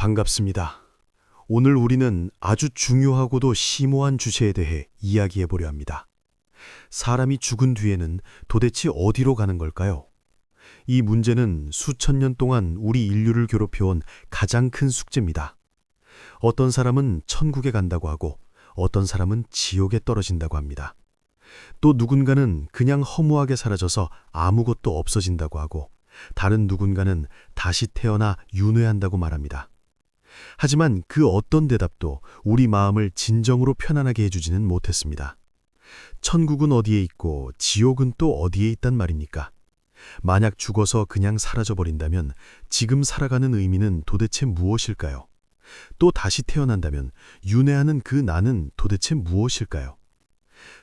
반갑습니다. 오늘 우리는 아주 중요하고도 심오한 주제에 대해 이야기해 보려 합니다. 사람이 죽은 뒤에는 도대체 어디로 가는 걸까요? 이 문제는 수천 년 동안 우리 인류를 괴롭혀온 가장 큰 숙제입니다. 어떤 사람은 천국에 간다고 하고 어떤 사람은 지옥에 떨어진다고 합니다. 또 누군가는 그냥 허무하게 사라져서 아무것도 없어진다고 하고 다른 누군가는 다시 태어나 윤회한다고 말합니다. 하지만 그 어떤 대답도 우리 마음을 진정으로 편안하게 해주지는 못했습니다. 천국은 어디에 있고 지옥은 또 어디에 있단 말입니까? 만약 죽어서 그냥 사라져버린다면 지금 살아가는 의미는 도대체 무엇일까요? 또 다시 태어난다면 윤회하는 그 나는 도대체 무엇일까요?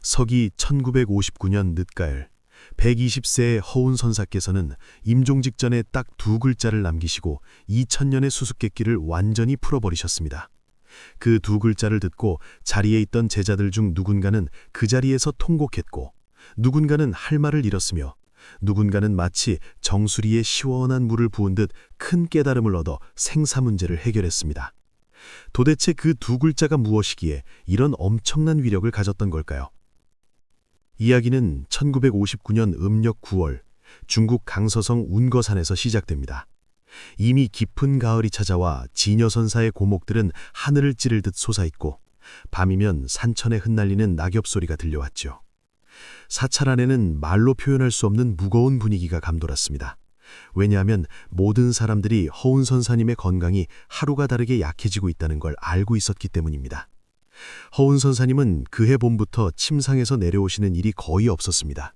서기 1959년 늦가을 120세의 허운 선사께서는 임종 직전에 딱 두 글자를 남기시고 2000년의 수수께끼를 완전히 풀어버리셨습니다. 그 두 글자를 듣고 자리에 있던 제자들 중 누군가는 그 자리에서 통곡했고 누군가는 할 말을 잃었으며 누군가는 마치 정수리에 시원한 물을 부은 듯 큰 깨달음을 얻어 생사 문제를 해결했습니다. 도대체 그 두 글자가 무엇이기에 이런 엄청난 위력을 가졌던 걸까요? 이야기는 1959년 음력 9월 중국 강서성 운거산에서 시작됩니다. 이미 깊은 가을이 찾아와 지녀선사의 고목들은 하늘을 찌를 듯 솟아있고 밤이면 산천에 흩날리는 낙엽 소리가 들려왔죠. 사찰 안에는 말로 표현할 수 없는 무거운 분위기가 감돌았습니다. 왜냐하면 모든 사람들이 허운 선사님의 건강이 하루가 다르게 약해지고 있다는 걸 알고 있었기 때문입니다. 허운 선사님은 그해 봄부터 침상에서 내려오시는 일이 거의 없었습니다.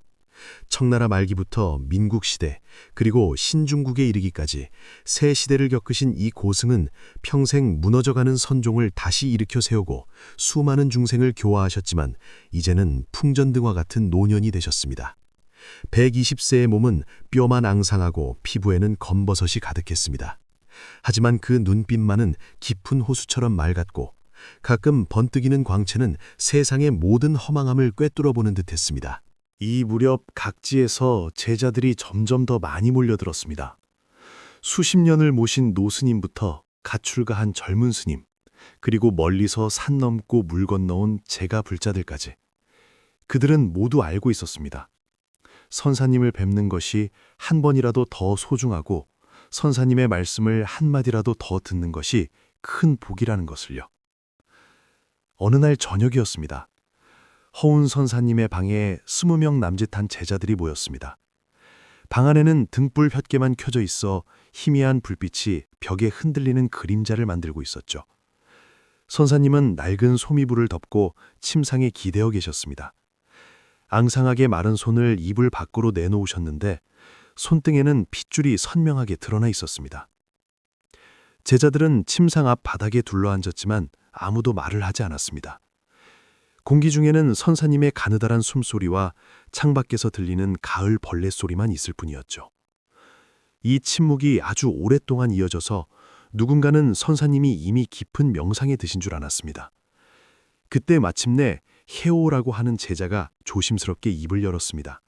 청나라 말기부터 민국시대 그리고 신중국에 이르기까지 새 시대를 겪으신 이 고승은 평생 무너져가는 선종을 다시 일으켜 세우고 수많은 중생을 교화하셨지만 이제는 풍전등화 같은 노년이 되셨습니다. 120세의 몸은 뼈만 앙상하고 피부에는 검버섯이 가득했습니다. 하지만 그 눈빛만은 깊은 호수처럼 맑았고 가끔 번뜩이는 광채는 세상의 모든 허망함을 꿰뚫어보는 듯했습니다. 이 무렵 각지에서 제자들이 점점 더 많이 몰려들었습니다. 수십 년을 모신 노스님부터 가출가한 젊은 스님, 그리고 멀리서 산 넘고 물 건너온 제가 불자들까지. 그들은 모두 알고 있었습니다. 선사님을 뵙는 것이 한 번이라도 더 소중하고 선사님의 말씀을 한마디라도 더 듣는 것이 큰 복이라는 것을요. 어느 날 저녁이었습니다. 허운 선사님의 방에 20명 남짓한 제자들이 모였습니다. 방 안에는 등불 몇 개만 켜져 있어 희미한 불빛이 벽에 흔들리는 그림자를 만들고 있었죠. 선사님은 낡은 소미불을 덮고 침상에 기대어 계셨습니다. 앙상하게 마른 손을 이불 밖으로 내놓으셨는데 손등에는 핏줄이 선명하게 드러나 있었습니다. 제자들은 침상 앞 바닥에 둘러앉았지만 아무도 말을 하지 않았습니다. 공기 중에는 선사님의 가느다란 숨소리와 창밖에서 들리는 가을 벌레 소리만 있을 뿐이었죠. 이 침묵이 아주 오랫동안 이어져서 누군가는 선사님이 이미 깊은 명상에 드신 줄 알았습니다. 그때 마침내 해오라고 하는 제자가 조심스럽게 입을 열었습니다.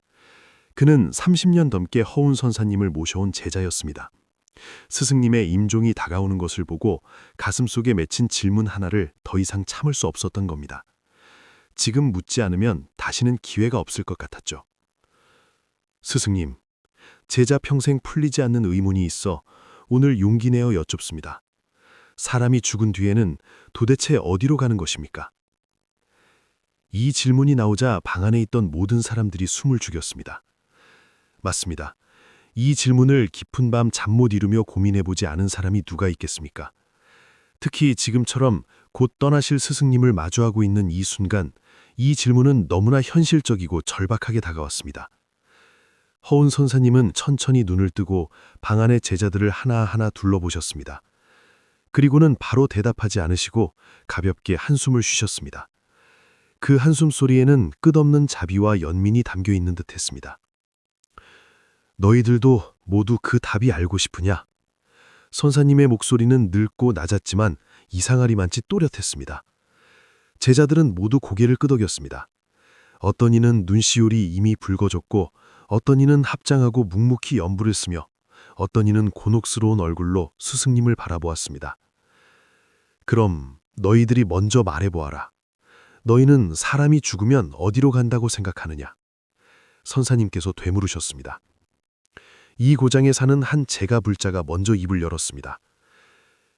그는 30년 넘게 허운 선사님을 모셔온 제자였습니다. 스승님의 임종이 다가오는 것을 보고 가슴속에 맺힌 질문 하나를 더 이상 참을 수 없었던 겁니다. 지금 묻지 않으면 다시는 기회가 없을 것 같았죠. 스승님, 제자 평생 풀리지 않는 의문이 있어 오늘 용기 내어 여쭙습니다. 사람이 죽은 뒤에는 도대체 어디로 가는 것입니까? 이 질문이 나오자 방 안에 있던 모든 사람들이 숨을 죽였습니다. 맞습니다. 이 질문을 깊은 밤 잠 못 이루며 고민해보지 않은 사람이 누가 있겠습니까? 특히 지금처럼 곧 떠나실 스승님을 마주하고 있는 이 순간, 이 질문은 너무나 현실적이고 절박하게 다가왔습니다. 허운 선사님은 천천히 눈을 뜨고 방 안의 제자들을 하나하나 둘러보셨습니다. 그리고는 바로 대답하지 않으시고 가볍게 한숨을 쉬셨습니다. 그 한숨 소리에는 끝없는 자비와 연민이 담겨 있는 듯했습니다. 너희들도 모두 그 답이 알고 싶으냐? 선사님의 목소리는 늙고 낮았지만 이상하리만치 또렷했습니다. 제자들은 모두 고개를 끄덕였습니다. 어떤 이는 눈시울이 이미 붉어졌고 어떤 이는 합장하고 묵묵히 연불을 쓰며 어떤 이는 곤혹스러운 얼굴로 스승님을 바라보았습니다. 그럼 너희들이 먼저 말해보아라. 너희는 사람이 죽으면 어디로 간다고 생각하느냐? 선사님께서 되물으셨습니다. 이 고장에 사는 한 제가 불자가 먼저 입을 열었습니다.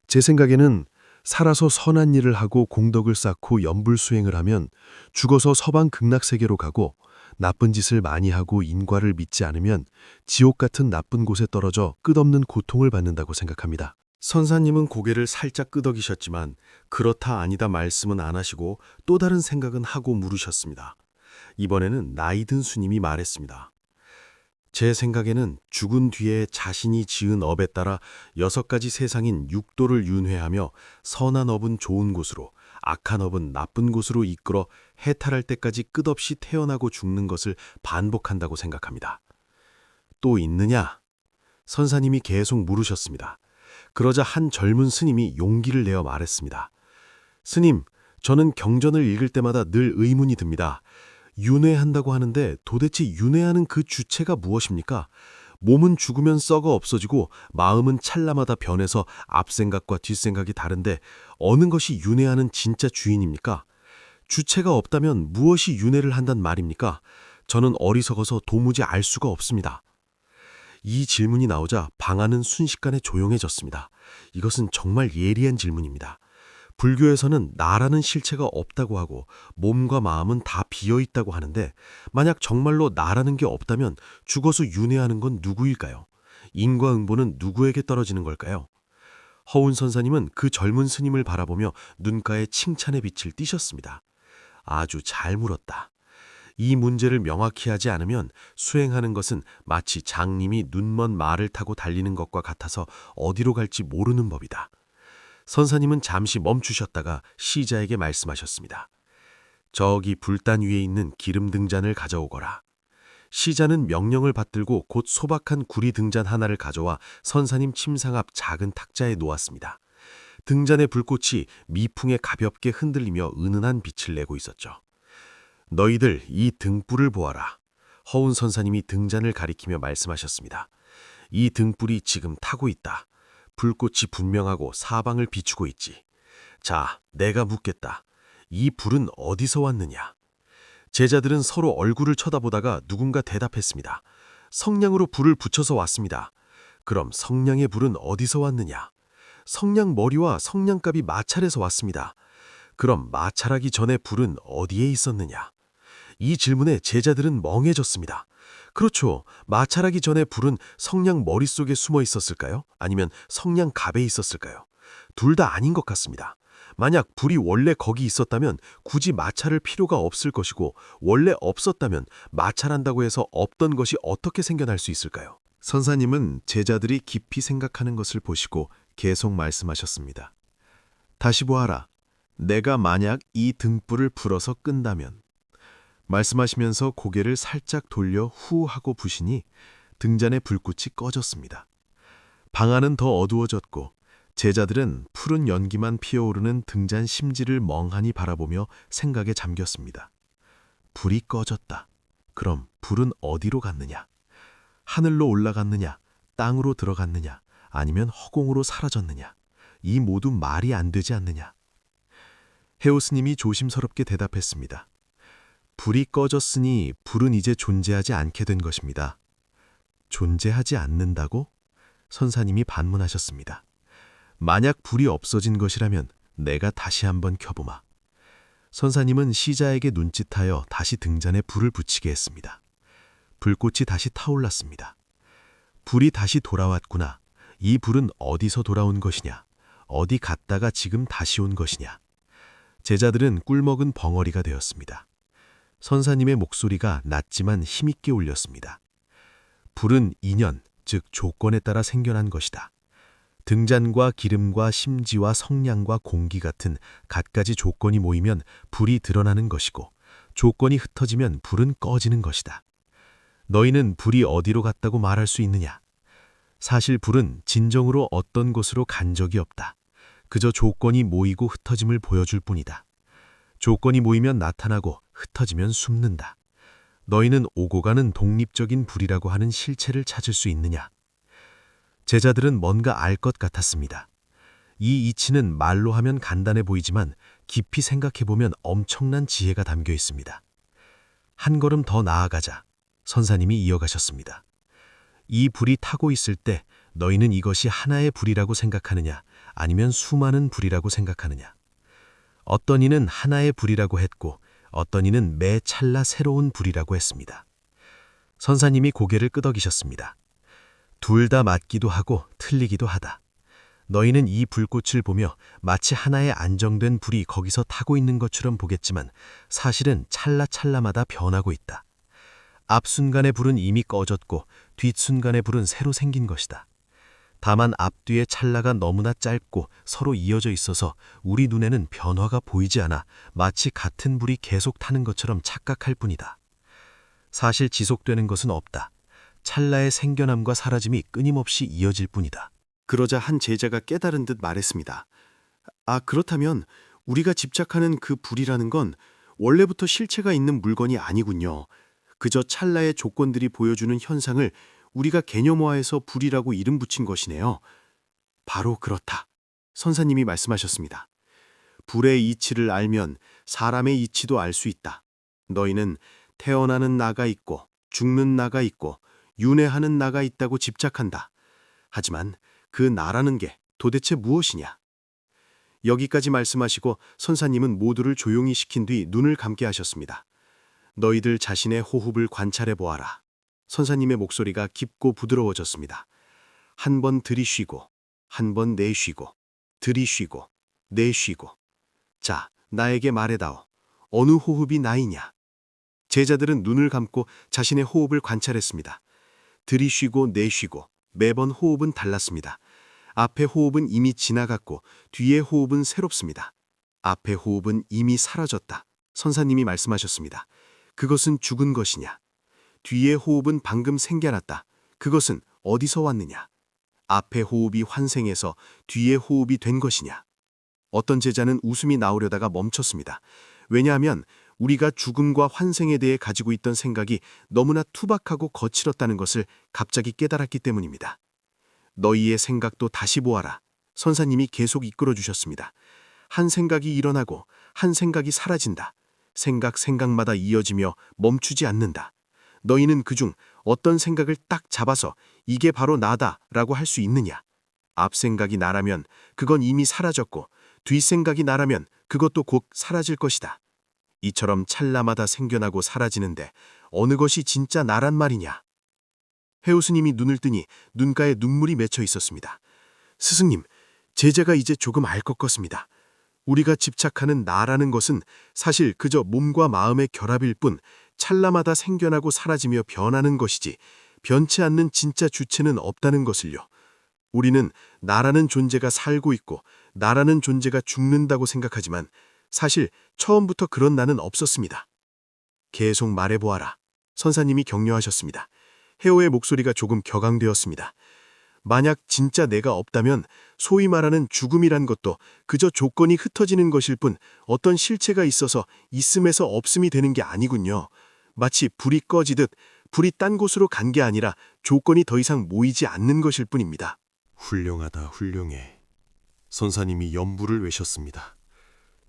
제 생각에는 살아서 선한 일을 하고 공덕을 쌓고 연불수행을 하면 죽어서 서방 극락세계로 가고, 나쁜 짓을 많이 하고 인과를 믿지 않으면 지옥 같은 나쁜 곳에 떨어져 끝없는 고통을 받는다고 생각합니다. 선사님은 고개를 살짝 끄덕이셨지만 그렇다 아니다 말씀은 안 하시고 또 다른 생각은 하고 물으셨습니다. 이번에는 나이 든 스님이 말했습니다. 제 생각에는 죽은 뒤에 자신이 지은 업에 따라 6가지 세상인 육도를 윤회하며 선한 업은 좋은 곳으로, 악한 업은 나쁜 곳으로 이끌어 해탈할 때까지 끝없이 태어나고 죽는 것을 반복한다고 생각합니다. 또 있느냐? 선사님이 계속 물으셨습니다. 그러자 한 젊은 스님이 용기를 내어 말했습니다. 스님, 저는 경전을 읽을 때마다 늘 의문이 듭니다. 윤회한다고 하는데 도대체 윤회하는 그 주체가 무엇입니까? 몸은 죽으면 썩어 없어지고 마음은 찰나마다 변해서 앞생각과 뒷생각이 다른데 어느 것이 윤회하는 진짜 주인입니까? 주체가 없다면 무엇이 윤회를 한단 말입니까? 저는 어리석어서 도무지 알 수가 없습니다. 이 질문이 나오자 방 안은 순식간에 조용해졌습니다. 이것은 정말 예리한 질문입니다. 불교에서는 나라는 실체가 없다고 하고 몸과 마음은 다 비어있다고 하는데, 만약 정말로 나라는 게 없다면 죽어서 윤회하는 건 누구일까요? 인과응보는 누구에게 떨어지는 걸까요? 허운 선사님은 그 젊은 스님을 바라보며 눈가에 칭찬의 빛을 띠셨습니다. 아주 잘 물었다. 이 문제를 명확히 하지 않으면 수행하는 것은 마치 장님이 눈먼 말을 타고 달리는 것과 같아서 어디로 갈지 모르는 법이다. 선사님은 잠시 멈추셨다가 시자에게 말씀하셨습니다. 저기 불단 위에 있는 기름 등잔을 가져오거라. 시자는 명령을 받들고 곧 소박한 구리 등잔 하나를 가져와 선사님 침상 앞 작은 탁자에 놓았습니다. 등잔의 불꽃이 미풍에 가볍게 흔들리며 은은한 빛을 내고 있었죠. 너희들 이 등불을 보아라. 허운 선사님이 등잔을 가리키며 말씀하셨습니다. 이 등불이 지금 타고 있다. 불꽃이 분명하고 사방을 비추고 있지. 자, 내가 묻겠다. 이 불은 어디서 왔느냐? 제자들은 서로 얼굴을 쳐다보다가 누군가 대답했습니다. 성냥으로 불을 붙여서 왔습니다. 그럼 성냥의 불은 어디서 왔느냐? 성냥 머리와 성냥갑이 마찰해서 왔습니다. 그럼 마찰하기 전에 불은 어디에 있었느냐? 이 질문에 제자들은 멍해졌습니다. 그렇죠. 마찰하기 전에 불은 성냥 머릿속에 숨어 있었을까요? 아니면 성냥 갑에 있었을까요? 둘 다 아닌 것 같습니다. 만약 불이 원래 거기 있었다면 굳이 마찰할 필요가 없을 것이고, 원래 없었다면 마찰한다고 해서 없던 것이 어떻게 생겨날 수 있을까요? 선사님은 제자들이 깊이 생각하는 것을 보시고 계속 말씀하셨습니다. 다시 보아라. 내가 만약 이 등불을 불어서 끈다면. 말씀하시면서 고개를 살짝 돌려 후 하고 부시니 등잔의 불꽃이 꺼졌습니다. 방 안은 더 어두워졌고 제자들은 푸른 연기만 피어오르는 등잔 심지를 멍하니 바라보며 생각에 잠겼습니다. 불이 꺼졌다. 그럼 불은 어디로 갔느냐? 하늘로 올라갔느냐? 땅으로 들어갔느냐? 아니면 허공으로 사라졌느냐? 이 모두 말이 안 되지 않느냐? 해오 스님이 조심스럽게 대답했습니다. 불이 꺼졌으니 불은 이제 존재하지 않게 된 것입니다. 존재하지 않는다고? 선사님이 반문하셨습니다. 만약 불이 없어진 것이라면 내가 다시 한번 켜보마. 선사님은 시자에게 눈짓하여 다시 등잔에 불을 붙이게 했습니다. 불꽃이 다시 타올랐습니다. 불이 다시 돌아왔구나. 이 불은 어디서 돌아온 것이냐? 어디 갔다가 지금 다시 온 것이냐? 제자들은 꿀먹은 벙어리가 되었습니다. 선사님의 목소리가 낮지만 힘있게 울렸습니다. 불은 인연, 즉 조건에 따라 생겨난 것이다. 등잔과 기름과 심지와 성냥과 공기 같은 갖가지 조건이 모이면 불이 드러나는 것이고, 조건이 흩어지면 불은 꺼지는 것이다. 너희는 불이 어디로 갔다고 말할 수 있느냐? 사실 불은 진정으로 어떤 곳으로 간 적이 없다. 그저 조건이 모이고 흩어짐을 보여줄 뿐이다. 조건이 모이면 나타나고 흩어지면 숨는다. 너희는 오고 가는 독립적인 불이라고 하는 실체를 찾을 수 있느냐? 제자들은 뭔가 알 것 같았습니다. 이 이치는 말로 하면 간단해 보이지만 깊이 생각해보면 엄청난 지혜가 담겨 있습니다. 한 걸음 더 나아가자 선사님이 이어가셨습니다. 이 불이 타고 있을 때 너희는 이것이 하나의 불이라고 생각하느냐 아니면 수많은 불이라고 생각하느냐. 어떤 이는 하나의 불이라고 했고 어떤 이는 매 찰나 새로운 불이라고 했습니다. 선사님이 고개를 끄덕이셨습니다. 둘 다 맞기도 하고 틀리기도 하다. 너희는 이 불꽃을 보며 마치 하나의 안정된 불이 거기서 타고 있는 것처럼 보겠지만 사실은 찰나찰나마다 변하고 있다. 앞순간의 불은 이미 꺼졌고 뒷순간의 불은 새로 생긴 것이다. 다만 앞뒤의 찰나가 너무나 짧고 서로 이어져 있어서 우리 눈에는 변화가 보이지 않아 마치 같은 불이 계속 타는 것처럼 착각할 뿐이다. 사실 지속되는 것은 없다. 찰나의 생겨남과 사라짐이 끊임없이 이어질 뿐이다. 그러자 한 제자가 깨달은 듯 말했습니다. 아, 그렇다면 우리가 집착하는 그 불이라는 건 원래부터 실체가 있는 물건이 아니군요. 그저 찰나의 조건들이 보여주는 현상을 우리가 개념화해서 불이라고 이름 붙인 것이네요. 바로 그렇다. 선사님이 말씀하셨습니다. 불의 이치를 알면 사람의 이치도 알 수 있다. 너희는 태어나는 나가 있고 죽는 나가 있고 윤회하는 나가 있다고 집착한다. 하지만 그 나라는 게 도대체 무엇이냐? 여기까지 말씀하시고 선사님은 모두를 조용히 시킨 뒤 눈을 감게 하셨습니다. 너희들 자신의 호흡을 관찰해 보아라. 선사님의 목소리가 깊고 부드러워졌습니다. 한 번 들이쉬고, 한 번 내쉬고, 들이쉬고, 내쉬고. 자, 나에게 말해다오. 어느 호흡이 나이냐? 제자들은 눈을 감고 자신의 호흡을 관찰했습니다. 들이쉬고 내쉬고 매번 호흡은 달랐습니다. 앞의 호흡은 이미 지나갔고 뒤의 호흡은 새롭습니다. 앞의 호흡은 이미 사라졌다. 선사님이 말씀하셨습니다. 그것은 죽은 것이냐? 뒤의 호흡은 방금 생겨났다. 그것은 어디서 왔느냐? 앞의 호흡이 환생해서 뒤의 호흡이 된 것이냐? 어떤 제자는 웃음이 나오려다가 멈췄습니다. 왜냐하면 우리가 죽음과 환생에 대해 가지고 있던 생각이 너무나 투박하고 거칠었다는 것을 갑자기 깨달았기 때문입니다. 너희의 생각도 다시 보아라. 선사님이 계속 이끌어 주셨습니다. 한 생각이 일어나고 한 생각이 사라진다. 생각마다 이어지며 멈추지 않는다. 너희는 그중 어떤 생각을 딱 잡아서 이게 바로 나다라고 할 수 있느냐? 앞 생각이 나라면 그건 이미 사라졌고 뒷 생각이 나라면 그것도 곧 사라질 것이다. 이처럼 찰나마다 생겨나고 사라지는데 어느 것이 진짜 나란 말이냐? 해오스님이 눈을 뜨니 눈가에 눈물이 맺혀 있었습니다. 스승님, 제자가 이제 조금 알 것 같습니다. 우리가 집착하는 나라는 것은 사실 그저 몸과 마음의 결합일 뿐 찰나마다 생겨나고 사라지며 변하는 것이지 변치 않는 진짜 주체는 없다는 것을요. 우리는 나라는 존재가 살고 있고 나라는 존재가 죽는다고 생각하지만 사실 처음부터 그런 나는 없었습니다. 계속 말해보아라. 선사님이 격려하셨습니다. 해오의 목소리가 조금 격앙되었습니다. 만약 진짜 내가 없다면 소위 말하는 죽음이란 것도 그저 조건이 흩어지는 것일 뿐 어떤 실체가 있어서 있음에서 없음이 되는 게 아니군요. 마치 불이 꺼지듯 불이 딴 곳으로 간 게 아니라 조건이 더 이상 모이지 않는 것일 뿐입니다. 훌륭하다, 훌륭해. 선사님이 연부를 외셨습니다.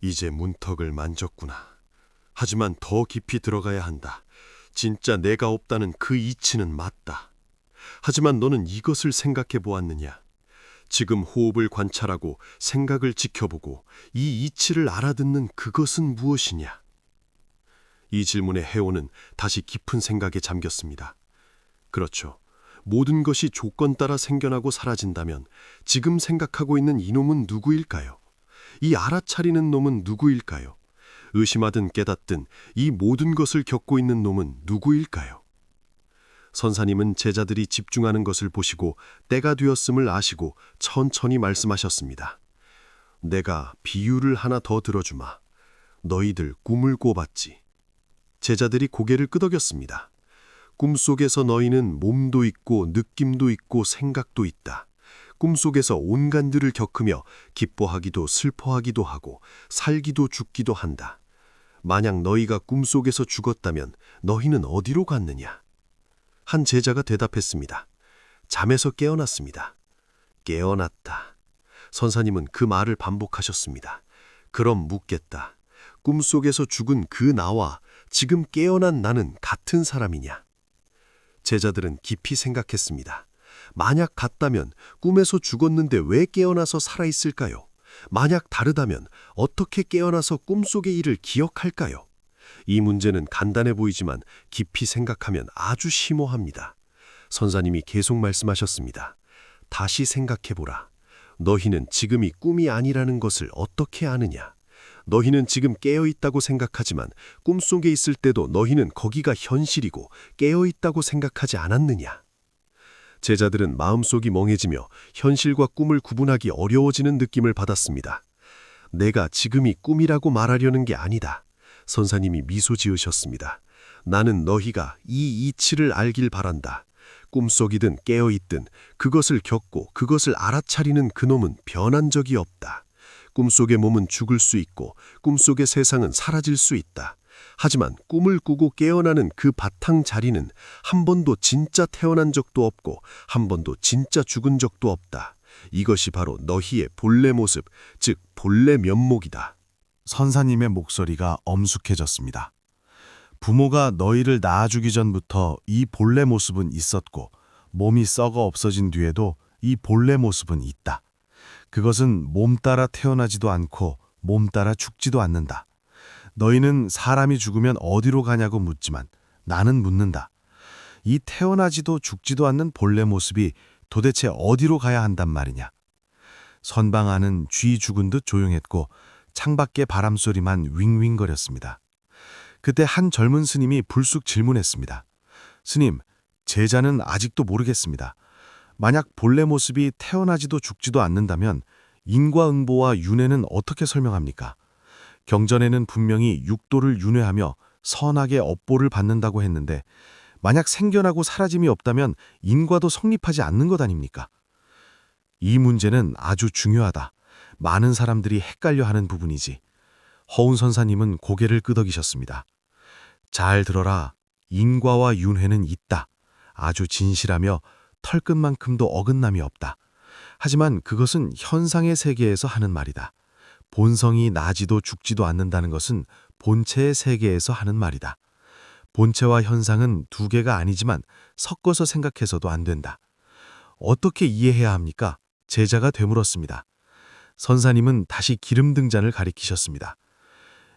이제 문턱을 만졌구나. 하지만 더 깊이 들어가야 한다. 진짜 내가 없다는 그 이치는 맞다. 하지만 너는 이것을 생각해 보았느냐? 지금 호흡을 관찰하고 생각을 지켜보고 이 이치를 알아듣는 그것은 무엇이냐? 이 질문에 해오는 다시 깊은 생각에 잠겼습니다. 그렇죠. 모든 것이 조건 따라 생겨나고 사라진다면 지금 생각하고 있는 이놈은 누구일까요? 이 알아차리는 놈은 누구일까요? 의심하든 깨닫든 이 모든 것을 겪고 있는 놈은 누구일까요? 선사님은 제자들이 집중하는 것을 보시고 때가 되었음을 아시고 천천히 말씀하셨습니다. 내가 비유를 하나 더 들어주마. 너희들 꿈을 꿔봤지. 제자들이 고개를 끄덕였습니다. 꿈속에서 너희는 몸도 있고 느낌도 있고 생각도 있다. 꿈속에서 온갖들을 겪으며 기뻐하기도 슬퍼하기도 하고 살기도 죽기도 한다. 만약 너희가 꿈속에서 죽었다면 너희는 어디로 갔느냐? 한 제자가 대답했습니다. 잠에서 깨어났습니다. 깨어났다. 선사님은 그 말을 반복하셨습니다. 그럼 묻겠다. 꿈속에서 죽은 그 나와 지금 깨어난 나는 같은 사람이냐? 제자들은 깊이 생각했습니다. 만약 같다면 꿈에서 죽었는데 왜 깨어나서 살아있을까요? 만약 다르다면 어떻게 깨어나서 꿈속의 일을 기억할까요? 이 문제는 간단해 보이지만 깊이 생각하면 아주 심오합니다. 선사님이 계속 말씀하셨습니다. 다시 생각해보라. 너희는 지금이 꿈이 아니라는 것을 어떻게 아느냐? 너희는 지금 깨어있다고 생각하지만 꿈속에 있을 때도 너희는 거기가 현실이고 깨어있다고 생각하지 않았느냐? 제자들은 마음속이 멍해지며 현실과 꿈을 구분하기 어려워지는 느낌을 받았습니다. 내가 지금이 꿈이라고 말하려는 게 아니다. 선사님이 미소 지으셨습니다. 나는 너희가 이 이치를 알길 바란다. 꿈속이든 깨어있든 그것을 겪고 그것을 알아차리는 그놈은 변한 적이 없다. 꿈속의 몸은 죽을 수 있고 꿈속의 세상은 사라질 수 있다. 하지만 꿈을 꾸고 깨어나는 그 바탕 자리는 한 번도 진짜 태어난 적도 없고 한 번도 진짜 죽은 적도 없다. 이것이 바로 너희의 본래 모습, 즉 본래 면목이다. 선사님의 목소리가 엄숙해졌습니다. 부모가 너희를 낳아주기 전부터 이 본래 모습은 있었고 몸이 썩어 없어진 뒤에도 이 본래 모습은 있다. 그것은 몸 따라 태어나지도 않고 몸 따라 죽지도 않는다. 너희는 사람이 죽으면 어디로 가냐고 묻지만 나는 묻는다. 이 태어나지도 죽지도 않는 본래 모습이 도대체 어디로 가야 한단 말이냐. 선방 안은 쥐 죽은 듯 조용했고 창밖의 바람소리만 윙윙거렸습니다. 그때 한 젊은 스님이 불쑥 질문했습니다. 스님, 제자는 아직도 모르겠습니다. 만약 본래 모습이 태어나지도 죽지도 않는다면 인과응보와 윤회는 어떻게 설명합니까? 경전에는 분명히 육도를 윤회하며 선악의 업보를 받는다고 했는데 만약 생겨나고 사라짐이 없다면 인과도 성립하지 않는 것 아닙니까? 이 문제는 아주 중요하다. 많은 사람들이 헷갈려하는 부분이지. 허운 선사님은 고개를 끄덕이셨습니다. 잘 들어라. 인과와 윤회는 있다. 아주 진실하며 털끝만큼도 어긋남이 없다. 하지만 그것은 현상의 세계에서 하는 말이다. 본성이 나지도 죽지도 않는다는 것은 본체의 세계에서 하는 말이다. 본체와 현상은 두 개가 아니지만 섞어서 생각해서도 안 된다. 어떻게 이해해야 합니까? 제자가 되물었습니다. 선사님은 다시 기름 등잔을 가리키셨습니다.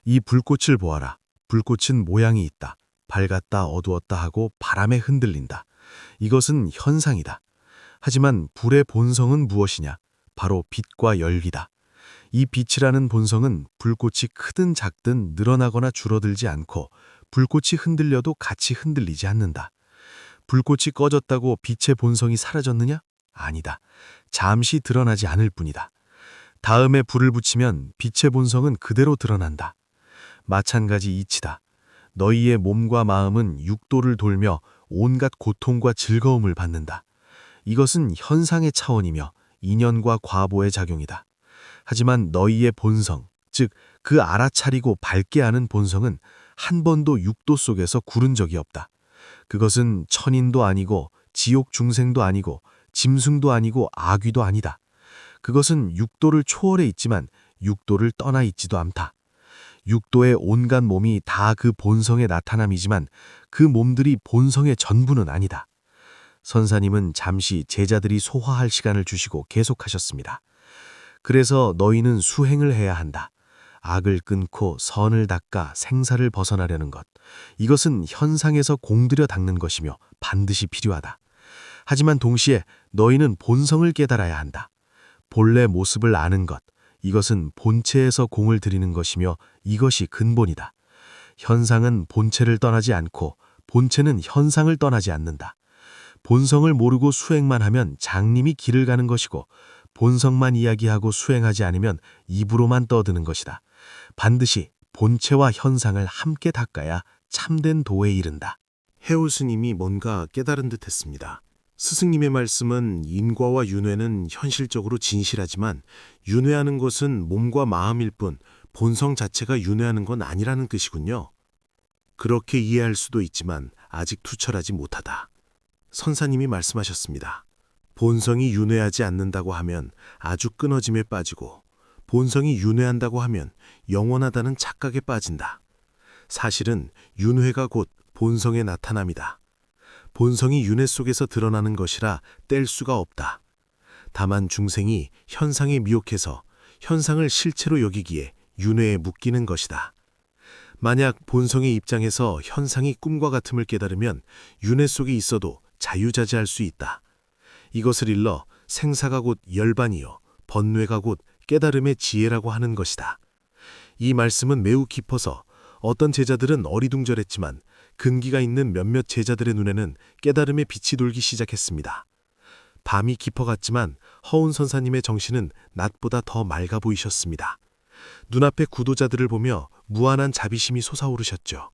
이 불꽃을 보아라. 불꽃은 모양이 있다. 밝았다 어두웠다 하고 바람에 흔들린다. 이것은 현상이다. 하지만 불의 본성은 무엇이냐? 바로 빛과 열기다. 이 빛이라는 본성은 불꽃이 크든 작든 늘어나거나 줄어들지 않고 불꽃이 흔들려도 같이 흔들리지 않는다. 불꽃이 꺼졌다고 빛의 본성이 사라졌느냐? 아니다. 잠시 드러나지 않을 뿐이다. 다음에 불을 붙이면 빛의 본성은 그대로 드러난다. 마찬가지 이치다. 너희의 몸과 마음은 육도를 돌며 온갖 고통과 즐거움을 받는다. 이것은 현상의 차원이며 인연과 과보의 작용이다. 하지만 너희의 본성, 즉 그 알아차리고 밝게 아는 본성은 한 번도 육도 속에서 구른 적이 없다. 그것은 천인도 아니고 지옥 중생도 아니고 짐승도 아니고 아귀도 아니다. 그것은 육도를 초월해 있지만 육도를 떠나 있지도 않다. 육도의 온갖 몸이 다 그 본성의 나타남이지만 그 몸들이 본성의 전부는 아니다. 선사님은 잠시 제자들이 소화할 시간을 주시고 계속하셨습니다. 그래서 너희는 수행을 해야 한다. 악을 끊고 선을 닦아 생사를 벗어나려는 것. 이것은 현상에서 공들여 닦는 것이며 반드시 필요하다. 하지만 동시에 너희는 본성을 깨달아야 한다. 본래 모습을 아는 것. 이것은 본체에서 공을 들이는 것이며 이것이 근본이다. 현상은 본체를 떠나지 않고 본체는 현상을 떠나지 않는다. 본성을 모르고 수행만 하면 장님이 길을 가는 것이고 본성만 이야기하고 수행하지 않으면 입으로만 떠드는 것이다. 반드시 본체와 현상을 함께 닦아야 참된 도에 이른다. 해오 스님이 뭔가 깨달은 듯 했습니다. 스승님의 말씀은 인과와 윤회는 현실적으로 진실하지만 윤회하는 것은 몸과 마음일 뿐 본성 자체가 윤회하는 건 아니라는 뜻이군요. 그렇게 이해할 수도 있지만 아직 투철하지 못하다. 선사님이 말씀하셨습니다. 본성이 윤회하지 않는다고 하면 아주 끊어짐에 빠지고 본성이 윤회한다고 하면 영원하다는 착각에 빠진다. 사실은 윤회가 곧 본성의 나타남이다. 본성이 윤회 속에서 드러나는 것이라 뗄 수가 없다. 다만 중생이 현상에 미혹해서 현상을 실체로 여기기에 윤회에 묶이는 것이다. 만약 본성의 입장에서 현상이 꿈과 같음을 깨달으면 윤회 속에 있어도 자유자재할 수 있다. 이것을 일러 생사가 곧 열반이요 번뇌가 곧 깨달음의 지혜라고 하는 것이다. 이 말씀은 매우 깊어서 어떤 제자들은 어리둥절했지만 근기가 있는 몇몇 제자들의 눈에는 깨달음의 빛이 돌기 시작했습니다. 밤이 깊어갔지만 허운 선사님의 정신은 낮보다 더 맑아 보이셨습니다. 눈앞의 구도자들을 보며 무한한 자비심이 솟아오르셨죠.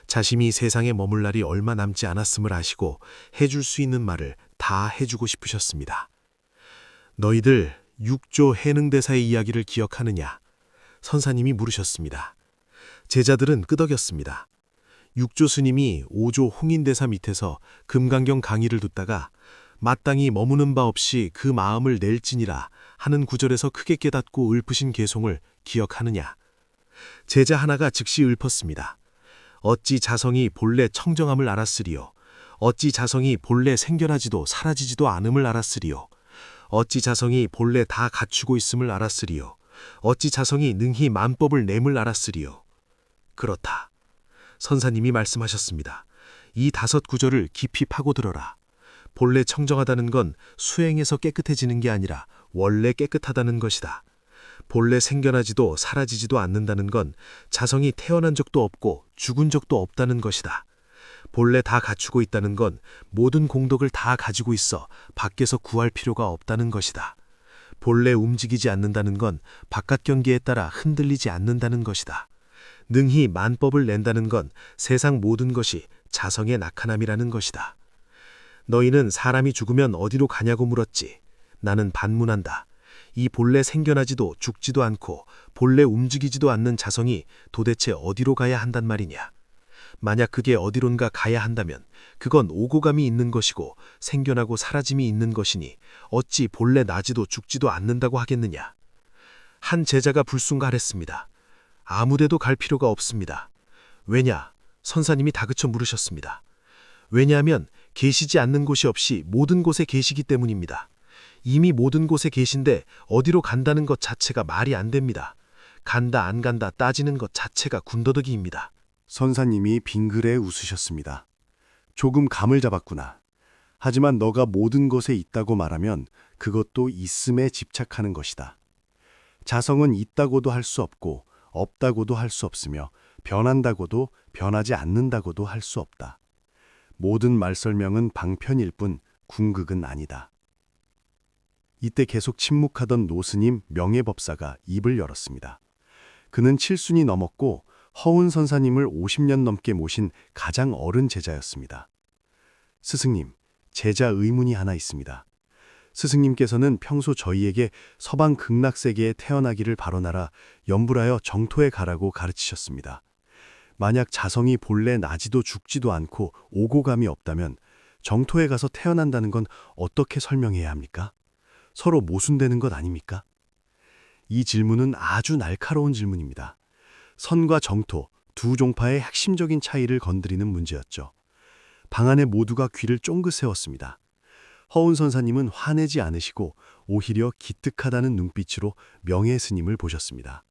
자신이 세상에 머물 날이 얼마 남지 않았음을 아시고 해줄 수 있는 말을 다 해주고 싶으셨습니다. 너희들 육조 해능대사의 이야기를 기억하느냐? 선사님이 물으셨습니다. 제자들은 끄덕였습니다. 육조 스님이 5조 홍인대사 밑에서 금강경 강의를 듣다가 마땅히 머무는 바 없이 그 마음을 낼지니라 하는 구절에서 크게 깨닫고 읊으신 개송을 기억하느냐? 제자 하나가 즉시 읊었습니다. 어찌 자성이 본래 청정함을 알았으리요. 어찌 자성이 본래 생겨나지도 사라지지도 않음을 알았으리요. 어찌 자성이 본래 다 갖추고 있음을 알았으리요. 어찌 자성이 능히 만법을 내물 알았으리요. 그렇다. 선사님이 말씀하셨습니다. 이 5 구절을 깊이 파고들어라. 본래 청정하다는 건 수행에서 깨끗해지는 게 아니라 원래 깨끗하다는 것이다. 본래 생겨나지도 사라지지도 않는다는 건 자성이 태어난 적도 없고 죽은 적도 없다는 것이다. 본래 다 갖추고 있다는 건 모든 공덕을 다 가지고 있어 밖에서 구할 필요가 없다는 것이다. 본래 움직이지 않는다는 건 바깥 경계에 따라 흔들리지 않는다는 것이다. 능히 만법을 낸다는 건 세상 모든 것이 자성의 낙하남이라는 것이다. 너희는 사람이 죽으면 어디로 가냐고 물었지. 나는 반문한다. 이 본래 생겨나지도 죽지도 않고 본래 움직이지도 않는 자성이 도대체 어디로 가야 한단 말이냐. 만약 그게 어디론가 가야 한다면 그건 오고감이 있는 것이고 생겨나고 사라짐이 있는 것이니 어찌 본래 나지도 죽지도 않는다고 하겠느냐. 한 제자가 불순가했습니다. 아무데도 갈 필요가 없습니다. 왜냐? 선사님이 다그쳐 물으셨습니다. 왜냐하면 계시지 않는 곳이 없이 모든 곳에 계시기 때문입니다. 이미 모든 곳에 계신데 어디로 간다는 것 자체가 말이 안 됩니다. 간다 안 간다 따지는 것 자체가 군더더기입니다. 선사님이 빙그레 웃으셨습니다. 조금 감을 잡았구나. 하지만 너가 모든 것에 있다고 말하면 그것도 있음에 집착하는 것이다. 자성은 있다고도 할 수 없고 없다고도 할 수 없으며 변한다고도 변하지 않는다고도 할 수 없다. 모든 말설명은 방편일 뿐 궁극은 아니다. 이때 계속 침묵하던 노스님 명예법사가 입을 열었습니다. 그는 7순이 넘었고 허운 선사님을 50년 넘게 모신 가장 어른 제자였습니다. 스승님, 제자 의문이 하나 있습니다. 스승님께서는 평소 저희에게 서방 극락세계에 태어나기를 바라나라 염불하여 정토에 가라고 가르치셨습니다. 만약 자성이 본래 나지도 죽지도 않고 오고감이 없다면 정토에 가서 태어난다는 건 어떻게 설명해야 합니까? 서로 모순되는 것 아닙니까? 이 질문은 아주 날카로운 질문입니다. 선과 정토, 두 종파의 핵심적인 차이를 건드리는 문제였죠. 방 안에 모두가 귀를 쫑긋 세웠습니다. 허운 선사님은 화내지 않으시고 오히려 기특하다는 눈빛으로 명예 스님을 보셨습니다.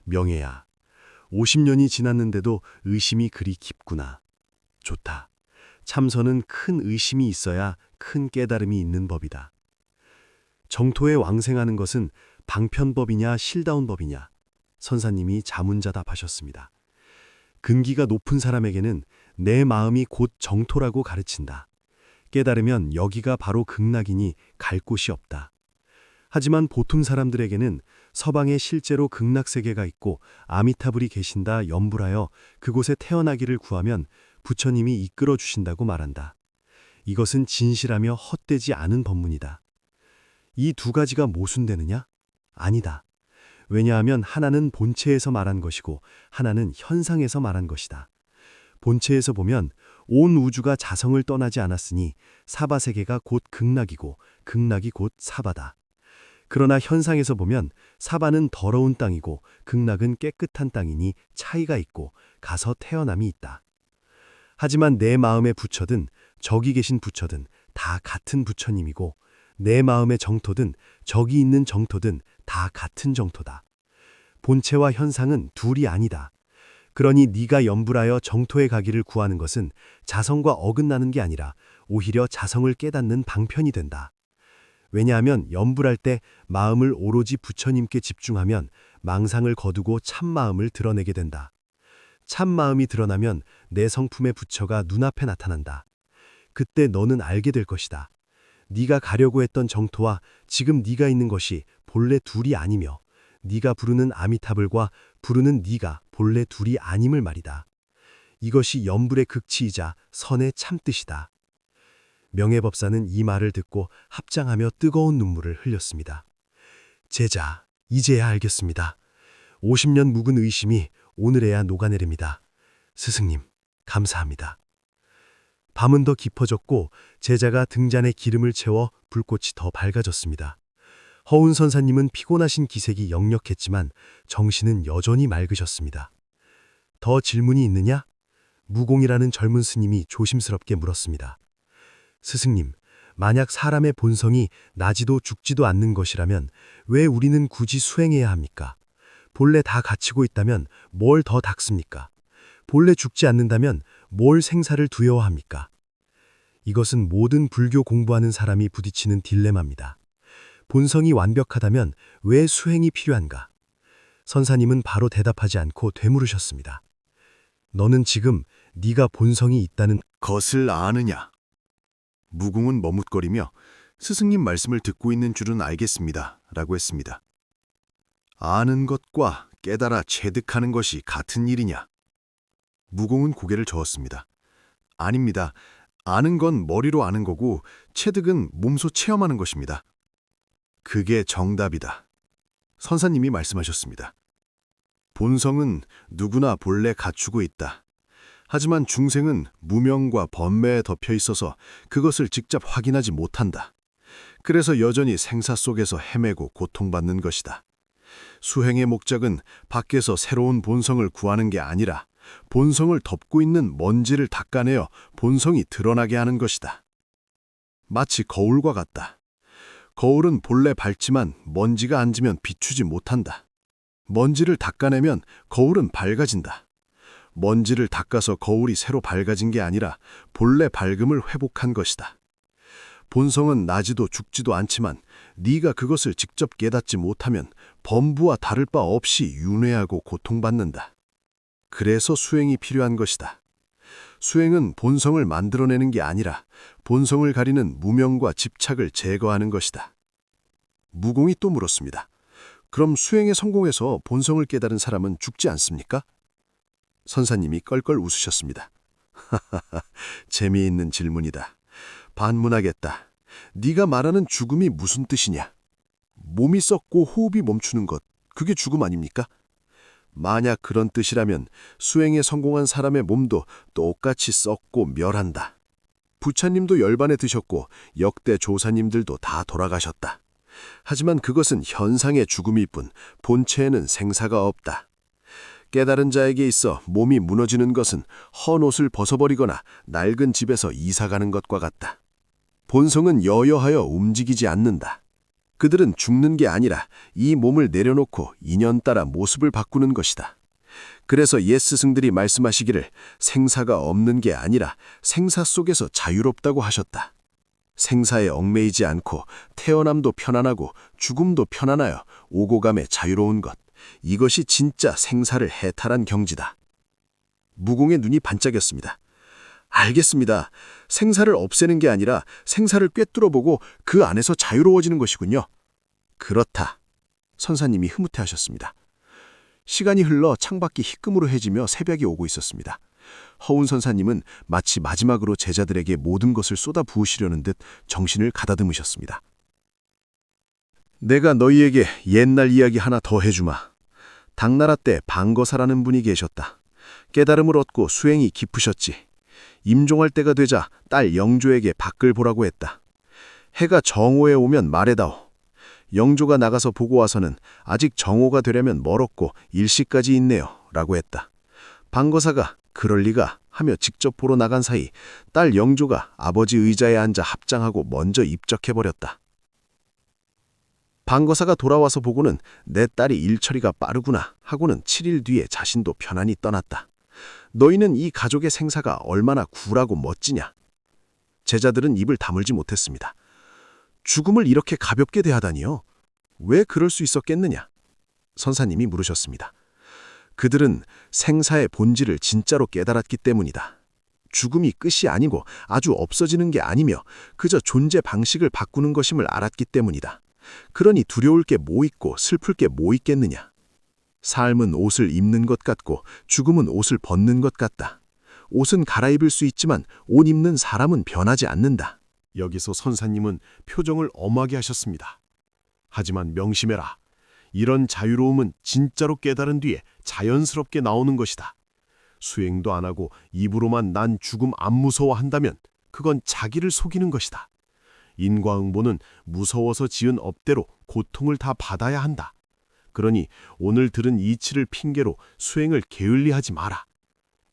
명예야, 50년이 지났는데도 의심이 그리 깊구나. 좋다. 참선은 큰 의심이 있어야 큰 깨달음이 있는 법이다. 정토에 왕생하는 것은 방편법이냐 실다운 법이냐. 선사님이 자문자답하셨습니다. 근기가 높은 사람에게는 내 마음이 곧 정토라고 가르친다. 깨달으면 여기가 바로 극락이니 갈 곳이 없다. 하지만 보통 사람들에게는 서방에 실제로 극락세계가 있고 아미타불이 계신다 염불하여 그곳에 태어나기를 구하면 부처님이 이끌어 주신다고 말한다. 이것은 진실하며 헛되지 않은 법문이다. 이 2가지가 모순되느냐? 아니다. 왜냐하면 하나는 본체에서 말한 것이고 하나는 현상에서 말한 것이다. 본체에서 보면 온 우주가 자성을 떠나지 않았으니 사바세계가 곧 극락이고 극락이 곧 사바다. 그러나 현상에서 보면 사바는 더러운 땅이고 극락은 깨끗한 땅이니 차이가 있고 가서 태어남이 있다. 하지만 내 마음의 부처든 저기 계신 부처든 다 같은 부처님이고 내 마음의 정토든 저기 있는 정토든 다 같은 정토다. 본체와 현상은 둘이 아니다. 그러니 네가 염불하여 정토에 가기를 구하는 것은 자성과 어긋나는 게 아니라 오히려 자성을 깨닫는 방편이 된다. 왜냐하면 염불할 때 마음을 오로지 부처님께 집중하면 망상을 거두고 참마음을 드러내게 된다. 참마음이 드러나면 내 성품의 부처가 눈앞에 나타난다. 그때 너는 알게 될 것이다. 네가 가려고 했던 정토와 지금 네가 있는 것이 본래 둘이 아니며 네가 부르는 아미타불과 부르는 네가 본래 둘이 아님을 말이다. 이것이 염불의 극치이자 선의 참뜻이다. 명예법사는 이 말을 듣고 합장하며 뜨거운 눈물을 흘렸습니다. 제자, 이제야 알겠습니다. 50년 묵은 의심이 오늘에야 녹아내립니다. 스승님, 감사합니다. 밤은 더 깊어졌고 제자가 등잔에 기름을 채워 불꽃이 더 밝아졌습니다. 허운 선사님은 피곤하신 기색이 역력했지만 정신은 여전히 맑으셨습니다. 더 질문이 있느냐? 무공이라는 젊은 스님이 조심스럽게 물었습니다. 스승님, 만약 사람의 본성이 나지도 죽지도 않는 것이라면 왜 우리는 굳이 수행해야 합니까? 본래 다 갖추고 있다면 뭘 더 닦습니까? 본래 죽지 않는다면 뭘 생사를 두려워합니까? 이것은 모든 불교 공부하는 사람이 부딪히는 딜레마입니다. 본성이 완벽하다면 왜 수행이 필요한가? 선사님은 바로 대답하지 않고 되물으셨습니다. 너는 지금 네가 본성이 있다는 것을 아느냐? 무궁은 머뭇거리며 스승님 말씀을 듣고 있는 줄은 알겠습니다. 라고 했습니다. 아는 것과 깨달아 체득하는 것이 같은 일이냐? 무공은 고개를 저었습니다. 아닙니다. 아는 건 머리로 아는 거고 체득은 몸소 체험하는 것입니다. 그게 정답이다. 선사님이 말씀하셨습니다. 본성은 누구나 본래 갖추고 있다. 하지만 중생은 무명과 번매에 덮여 있어서 그것을 직접 확인하지 못한다. 그래서 여전히 생사 속에서 헤매고 고통받는 것이다. 수행의 목적은 밖에서 새로운 본성을 구하는 게 아니라 본성을 덮고 있는 먼지를 닦아내어 본성이 드러나게 하는 것이다. 마치 거울과 같다. 거울은 본래 밝지만 먼지가 앉으면 비추지 못한다. 먼지를 닦아내면 거울은 밝아진다. 먼지를 닦아서 거울이 새로 밝아진 게 아니라 본래 밝음을 회복한 것이다. 본성은 나지도 죽지도 않지만 네가 그것을 직접 깨닫지 못하면 범부와 다를 바 없이 윤회하고 고통받는다. 그래서 수행이 필요한 것이다. 수행은 본성을 만들어내는 게 아니라 본성을 가리는 무명과 집착을 제거하는 것이다. 무공이 또 물었습니다. 그럼 수행에 성공해서 본성을 깨달은 사람은 죽지 않습니까? 선사님이 껄껄 웃으셨습니다. 하하하, 재미있는 질문이다. 반문하겠다. 네가 말하는 죽음이 무슨 뜻이냐? 몸이 썩고 호흡이 멈추는 것, 그게 죽음 아닙니까? 만약 그런 뜻이라면 수행에 성공한 사람의 몸도 똑같이 썩고 멸한다. 부처님도 열반에 드셨고 역대 조사님들도 다 돌아가셨다. 하지만 그것은 현상의 죽음일 뿐 본체에는 생사가 없다. 깨달은 자에게 있어 몸이 무너지는 것은 헌 옷을 벗어버리거나 낡은 집에서 이사가는 것과 같다. 본성은 여여하여 움직이지 않는다. 그들은 죽는 게 아니라 이 몸을 내려놓고 인연 따라 모습을 바꾸는 것이다. 그래서 옛 스승들이 말씀하시기를 생사가 없는 게 아니라 생사 속에서 자유롭다고 하셨다. 생사에 얽매이지 않고 태어남도 편안하고 죽음도 편안하여 오고 감에 자유로운 것. 이것이 진짜 생사를 해탈한 경지다. 무공의 눈이 반짝였습니다. 알겠습니다. 생사를 없애는 게 아니라 생사를 꿰뚫어보고 그 안에서 자유로워지는 것이군요. 그렇다. 선사님이 흐뭇해하셨습니다. 시간이 흘러 창밖이 희끔으로 해지며 새벽이 오고 있었습니다. 허운 선사님은 마치 마지막으로 제자들에게 모든 것을 쏟아 부으시려는 듯 정신을 가다듬으셨습니다. 내가 너희에게 옛날 이야기 하나 더 해주마. 당나라 때 방거사라는 분이 계셨다. 깨달음을 얻고 수행이 깊으셨지. 임종할 때가 되자 딸 영조에게 밖을 보라고 했다. 해가 정오에 오면 말해다오. 영조가 나가서 보고 와서는 아직 정오가 되려면 멀었고 일시까지 있네요. 라고 했다. 방거사가 그럴 리가 하며 직접 보러 나간 사이 딸 영조가 아버지 의자에 앉아 합장하고 먼저 입적해버렸다. 방거사가 돌아와서 보고는 내 딸이 일처리가 빠르구나 하고는 7일 뒤에 자신도 편안히 떠났다. 너희는 이 가족의 생사가 얼마나 굴하고 멋지냐. 제자들은 입을 다물지 못했습니다. 죽음을 이렇게 가볍게 대하다니요? 왜 그럴 수 있었겠느냐? 선사님이 물으셨습니다. 그들은 생사의 본질을 진짜로 깨달았기 때문이다. 죽음이 끝이 아니고 아주 없어지는 게 아니며 그저 존재 방식을 바꾸는 것임을 알았기 때문이다. 그러니 두려울 게 뭐 있고 슬플 게 뭐 있겠느냐. 삶은 옷을 입는 것 같고 죽음은 옷을 벗는 것 같다. 옷은 갈아입을 수 있지만 옷 입는 사람은 변하지 않는다. 여기서 선사님은 표정을 엄하게 하셨습니다. 하지만 명심해라. 이런 자유로움은 진짜로 깨달은 뒤에 자연스럽게 나오는 것이다. 수행도 안 하고 입으로만 난 죽음 안 무서워한다면 그건 자기를 속이는 것이다. 인과응보는 무서워서 지은 업대로 고통을 다 받아야 한다. 그러니 오늘 들은 이치를 핑계로 수행을 게을리하지 마라.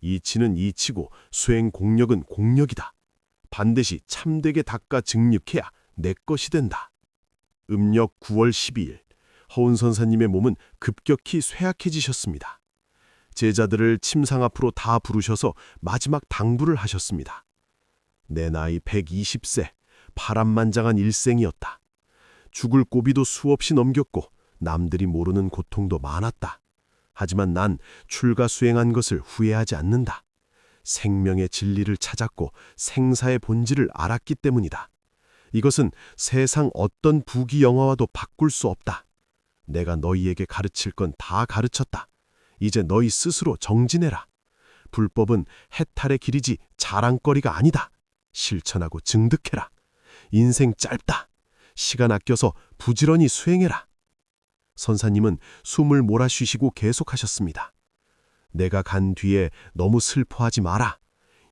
이치는 이치고 수행 공력은 공력이다. 반드시 참되게 닦아 증력해야 내 것이 된다. 음력 9월 12일 허운 선사님의 몸은 급격히 쇠약해지셨습니다. 제자들을 침상 앞으로 다 부르셔서 마지막 당부를 하셨습니다. 내 나이 120세, 파란만장한 일생이었다. 죽을 고비도 수없이 넘겼고 남들이 모르는 고통도 많았다. 하지만 난 출가수행한 것을 후회하지 않는다. 생명의 진리를 찾았고 생사의 본질을 알았기 때문이다. 이것은 세상 어떤 부귀 영화와도 바꿀 수 없다. 내가 너희에게 가르칠 건 다 가르쳤다. 이제 너희 스스로 정진해라. 불법은 해탈의 길이지 자랑거리가 아니다. 실천하고 증득해라. 인생 짧다. 시간 아껴서 부지런히 수행해라. 선사님은 숨을 몰아쉬시고 계속하셨습니다. 내가 간 뒤에 너무 슬퍼하지 마라.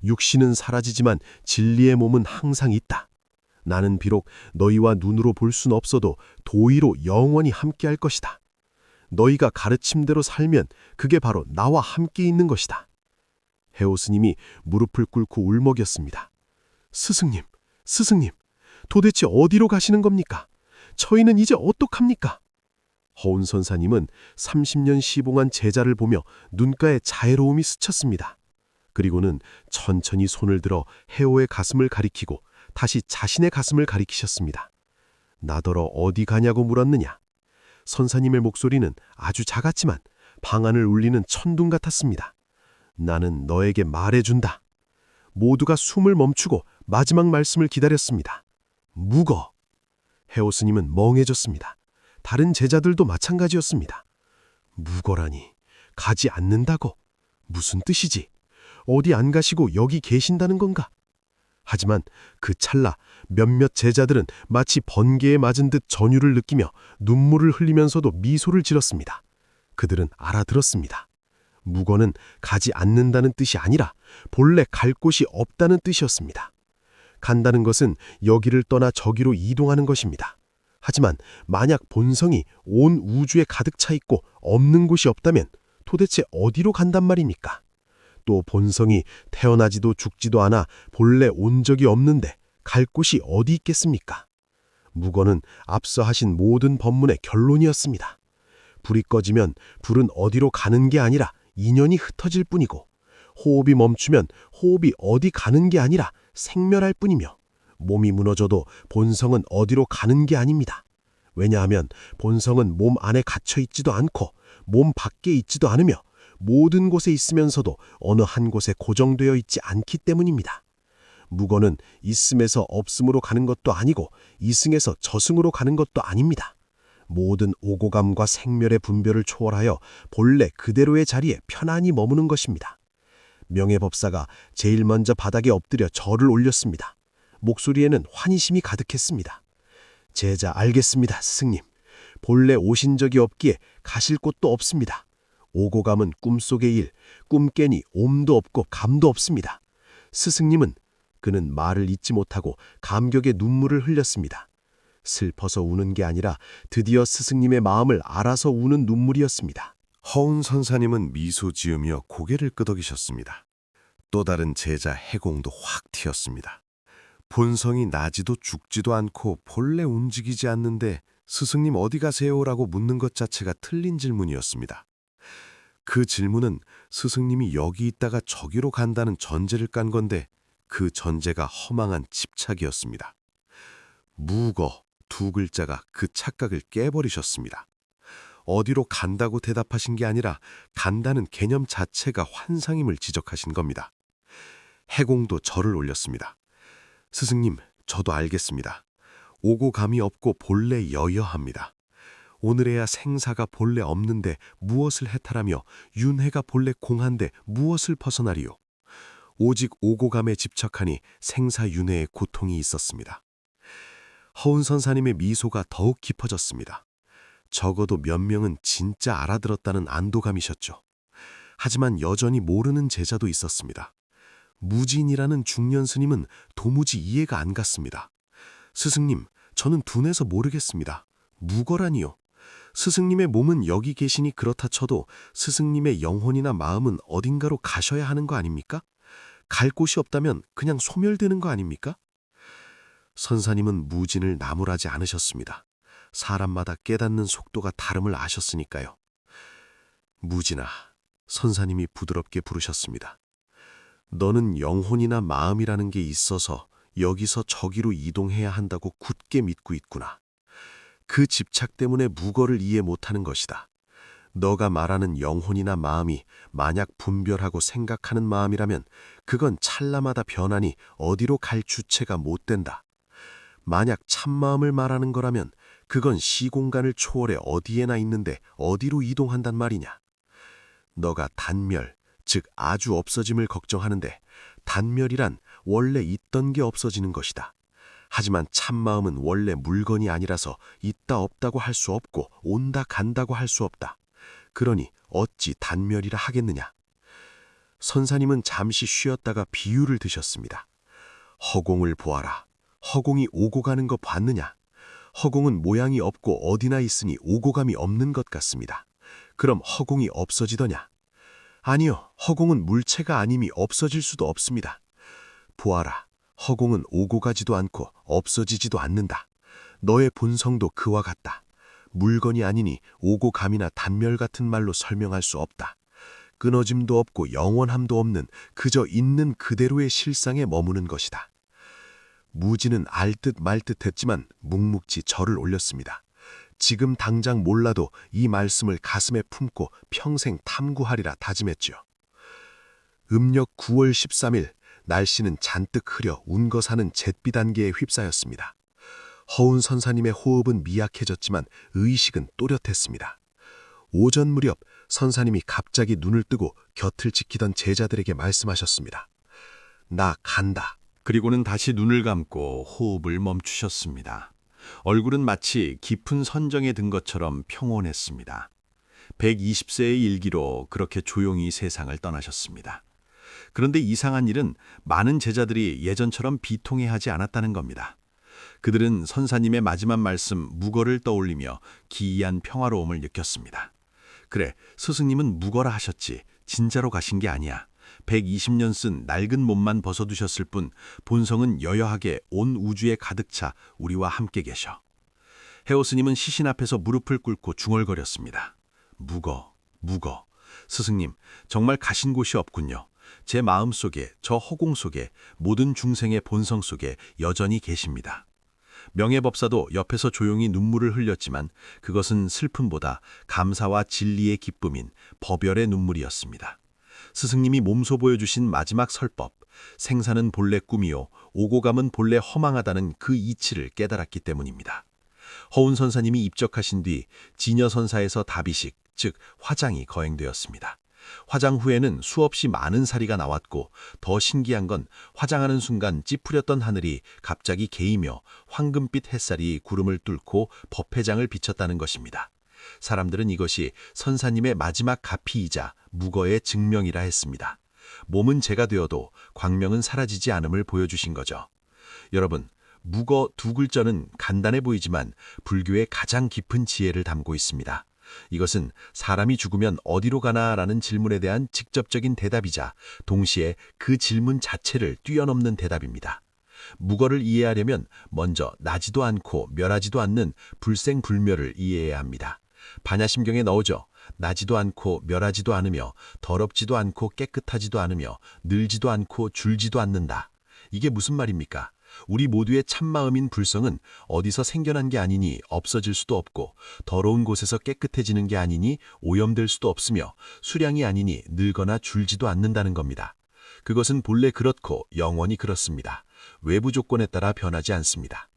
육신은 사라지지만 진리의 몸은 항상 있다. 나는 비록 너희와 눈으로 볼 순 없어도 도의로 영원히 함께할 것이다. 너희가 가르침대로 살면 그게 바로 나와 함께 있는 것이다. 해오 스님이 무릎을 꿇고 울먹였습니다. 스승님, 스승님, 도대체 어디로 가시는 겁니까? 저희는 이제 어떡합니까? 허운 선사님은 30년 시봉한 제자를 보며 눈가에 자애로움이 스쳤습니다. 그리고는 천천히 손을 들어 해오의 가슴을 가리키고 다시 자신의 가슴을 가리키셨습니다. 나더러 어디 가냐고 물었느냐. 선사님의 목소리는 아주 작았지만 방안을 울리는 천둥 같았습니다. 나는 너에게 말해준다. 모두가 숨을 멈추고 마지막 말씀을 기다렸습니다. 묵어. 해오 스님은 멍해졌습니다. 다른 제자들도 마찬가지였습니다. 묵어라니, 가지 않는다고? 무슨 뜻이지? 어디 안 가시고 여기 계신다는 건가? 하지만 그 찰나 몇몇 제자들은 마치 번개에 맞은 듯 전율을 느끼며 눈물을 흘리면서도 미소를 지었습니다. 그들은 알아들었습니다. 묵어는 가지 않는다는 뜻이 아니라 본래 갈 곳이 없다는 뜻이었습니다. 간다는 것은 여기를 떠나 저기로 이동하는 것입니다. 하지만 만약 본성이 온 우주에 가득 차 있고 없는 곳이 없다면 도대체 어디로 간단 말입니까? 또 본성이 태어나지도 죽지도 않아 본래 온 적이 없는데 갈 곳이 어디 있겠습니까? 묵어는 앞서 하신 모든 법문의 결론이었습니다. 불이 꺼지면 불은 어디로 가는 게 아니라 인연이 흩어질 뿐이고, 호흡이 멈추면 호흡이 어디 가는 게 아니라 생멸할 뿐이며, 몸이 무너져도 본성은 어디로 가는 게 아닙니다. 왜냐하면 본성은 몸 안에 갇혀 있지도 않고 몸 밖에 있지도 않으며 모든 곳에 있으면서도 어느 한 곳에 고정되어 있지 않기 때문입니다. 묵어는 있음에서 없음으로 가는 것도 아니고 이승에서 저승으로 가는 것도 아닙니다. 모든 오고감과 생멸의 분별을 초월하여 본래 그대로의 자리에 편안히 머무는 것입니다. 명예법사가 제일 먼저 바닥에 엎드려 절을 올렸습니다. 목소리에는 환희심이 가득했습니다. 제자 알겠습니다, 스승님. 본래 오신 적이 없기에 가실 곳도 없습니다. 오고감은 꿈속의 일, 꿈 깨니 옴도 없고 감도 없습니다. 스승님은 그는 말을 잇지 못하고 감격의 눈물을 흘렸습니다. 슬퍼서 우는 게 아니라 드디어 스승님의 마음을 알아서 우는 눈물이었습니다. 허운 선사님은 미소 지으며 고개를 끄덕이셨습니다. 또 다른 제자 해공도 확 튀었습니다. 본성이 나지도 죽지도 않고 본래 움직이지 않는데 스승님 어디 가세요라고 묻는 것 자체가 틀린 질문이었습니다. 그 질문은 스승님이 여기 있다가 저기로 간다는 전제를 깐 건데 그 전제가 허망한 집착이었습니다. 무거 두 글자가 그 착각을 깨버리셨습니다. 어디로 간다고 대답하신 게 아니라 간다는 개념 자체가 환상임을 지적하신 겁니다. 해공도 절을 올렸습니다. 스승님, 저도 알겠습니다. 오고 감이 없고 본래 여여합니다. 오늘에야 생사가 본래 없는데 무엇을 해탈하며 윤회가 본래 공한데 무엇을 벗어나리요. 오직 오고 감에 집착하니 생사윤회의 고통이 있었습니다. 허운 선사님의 미소가 더욱 깊어졌습니다. 적어도 몇 명은 진짜 알아들었다는 안도감이셨죠. 하지만 여전히 모르는 제자도 있었습니다. 무진이라는 중년 스님은 도무지 이해가 안 갔습니다. 스승님, 저는 둔해서 모르겠습니다. 무거라니요. 스승님의 몸은 여기 계시니 그렇다 쳐도 스승님의 영혼이나 마음은 어딘가로 가셔야 하는 거 아닙니까? 갈 곳이 없다면 그냥 소멸되는 거 아닙니까? 선사님은 무진을 나무라지 않으셨습니다. 사람마다 깨닫는 속도가 다름을 아셨으니까요. 무진아, 선사님이 부드럽게 부르셨습니다. 너는 영혼이나 마음이라는 게 있어서 여기서 저기로 이동해야 한다고 굳게 믿고 있구나. 그 집착 때문에 무거를 이해 못하는 것이다. 너가 말하는 영혼이나 마음이 만약 분별하고 생각하는 마음이라면 그건 찰나마다 변하니 어디로 갈 주체가 못 된다. 만약 참마음을 말하는 거라면 그건 시공간을 초월해 어디에나 있는데 어디로 이동한단 말이냐. 너가 단멸, 즉 아주 없어짐을 걱정하는데 단멸이란 원래 있던 게 없어지는 것이다. 하지만 참마음은 원래 물건이 아니라서 있다 없다고 할 수 없고 온다 간다고 할 수 없다. 그러니 어찌 단멸이라 하겠느냐. 선사님은 잠시 쉬었다가 비유를 드셨습니다. 허공을 보아라. 허공이 오고 가는 거 봤느냐? 허공은 모양이 없고 어디나 있으니 오고 감이 없는 것 같습니다. 그럼 허공이 없어지더냐? 아니요, 허공은 물체가 아님이 없어질 수도 없습니다. 보아라, 허공은 오고 가지도 않고 없어지지도 않는다. 너의 본성도 그와 같다. 물건이 아니니 오고 감이나 단멸 같은 말로 설명할 수 없다. 끊어짐도 없고 영원함도 없는 그저 있는 그대로의 실상에 머무는 것이다. 무지는 알듯 말듯 했지만 묵묵지 절을 올렸습니다. 지금 당장 몰라도 이 말씀을 가슴에 품고 평생 탐구하리라 다짐했지요. 음력 9월 13일 날씨는 잔뜩 흐려 운거사는 잿빛 안개에 휩싸였습니다. 허운 선사님의 호흡은 미약해졌지만 의식은 또렷했습니다. 오전 무렵 선사님이 갑자기 눈을 뜨고 곁을 지키던 제자들에게 말씀하셨습니다. 나 간다. 그리고는 다시 눈을 감고 호흡을 멈추셨습니다. 얼굴은 마치 깊은 선정에 든 것처럼 평온했습니다. 120세의 일기로 그렇게 조용히 세상을 떠나셨습니다. 그런데 이상한 일은 많은 제자들이 예전처럼 비통해하지 않았다는 겁니다. 그들은 선사님의 마지막 말씀 무거를 떠올리며 기이한 평화로움을 느꼈습니다. 그래, 스승님은 무거라 하셨지 진짜로 가신 게 아니야. 120년 쓴 낡은 몸만 벗어두셨을 뿐 본성은 여여하게 온 우주에 가득 차 우리와 함께 계셔. 해오 스님은 시신 앞에서 무릎을 꿇고 중얼거렸습니다. 무거. 스승님, 정말 가신 곳이 없군요. 제 마음 속에, 저 허공 속에, 모든 중생의 본성 속에 여전히 계십니다. 명예법사도 옆에서 조용히 눈물을 흘렸지만 그것은 슬픔보다 감사와 진리의 기쁨인 법열의 눈물이었습니다. 스승님이 몸소 보여주신 마지막 설법, 생사는 본래 꿈이요, 오고 감은 본래 허망하다는 그 이치를 깨달았기 때문입니다. 허운 선사님이 입적하신 뒤 진여선사에서 다비식, 즉 화장이 거행되었습니다. 화장 후에는 수없이 많은 사리가 나왔고 더 신기한 건 화장하는 순간 찌푸렸던 하늘이 갑자기 개이며 황금빛 햇살이 구름을 뚫고 법회장을 비쳤다는 것입니다. 사람들은 이것이 선사님의 마지막 가피이자 무거의 증명이라 했습니다. 몸은 재가 되어도 광명은 사라지지 않음을 보여주신 거죠. 여러분, 묵어 두 글자는 간단해 보이지만 불교의 가장 깊은 지혜를 담고 있습니다. 이것은 사람이 죽으면 어디로 가나라는 질문에 대한 직접적인 대답이자 동시에 그 질문 자체를 뛰어넘는 대답입니다. 묵어를 이해하려면 먼저 나지도 않고 멸하지도 않는 불생불멸을 이해해야 합니다. 반야심경에 나오죠. 나지도 않고 멸하지도 않으며 더럽지도 않고 깨끗하지도 않으며 늘지도 않고 줄지도 않는다. 이게 무슨 말입니까? 우리 모두의 참마음인 불성은 어디서 생겨난 게 아니니 없어질 수도 없고 더러운 곳에서 깨끗해지는 게 아니니 오염될 수도 없으며 수량이 아니니 늘거나 줄지도 않는다는 겁니다. 그것은 본래 그렇고 영원히 그렇습니다. 외부 조건에 따라 변하지 않습니다.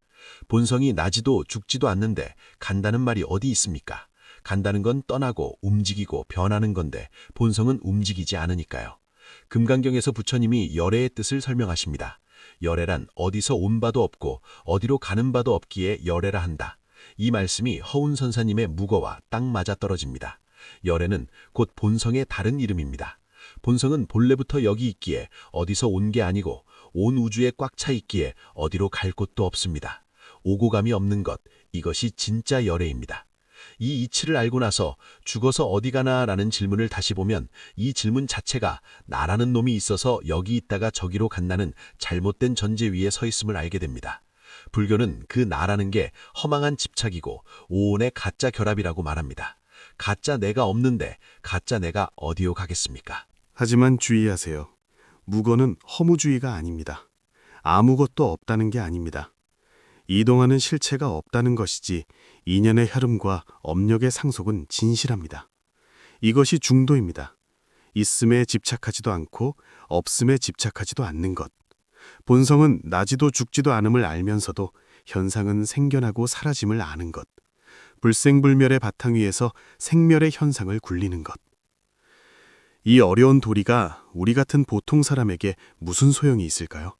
본성이 나지도 죽지도 않는데 간다는 말이 어디 있습니까? 간다는 건 떠나고 움직이고 변하는 건데 본성은 움직이지 않으니까요. 금강경에서 부처님이 열애의 뜻을 설명하십니다. 열애란 어디서 온 바도 없고 어디로 가는 바도 없기에 열애라 한다. 이 말씀이 허운 선사님의 묵어와 딱 맞아떨어집니다. 열애는 곧 본성의 다른 이름입니다. 본성은 본래부터 여기 있기에 어디서 온 게 아니고 온 우주에 꽉 차 있기에 어디로 갈 곳도 없습니다. 오고 감이 없는 것, 이것이 진짜 열애입니다. 이 이치를 알고 나서 죽어서 어디 가나라는 질문을 다시 보면 이 질문 자체가 나라는 놈이 있어서 여기 있다가 저기로 간다는 잘못된 전제 위에 서 있음을 알게 됩니다. 불교는 그 나라는 게 허망한 집착이고 오온의 가짜 결합이라고 말합니다. 가짜 내가 없는데 가짜 내가 어디로 가겠습니까? 하지만 주의하세요. 묵어는 허무주의가 아닙니다. 아무것도 없다는 게 아닙니다. 이동하는 실체가 없다는 것이지 인연의 흐름과 업력의 상속은 진실합니다. 이것이 중도입니다. 있음에 집착하지도 않고 없음에 집착하지도 않는 것. 본성은 나지도 죽지도 않음을 알면서도 현상은 생겨나고 사라짐을 아는 것. 불생불멸의 바탕 위에서 생멸의 현상을 굴리는 것. 이 어려운 도리가 우리 같은 보통 사람에게 무슨 소용이 있을까요?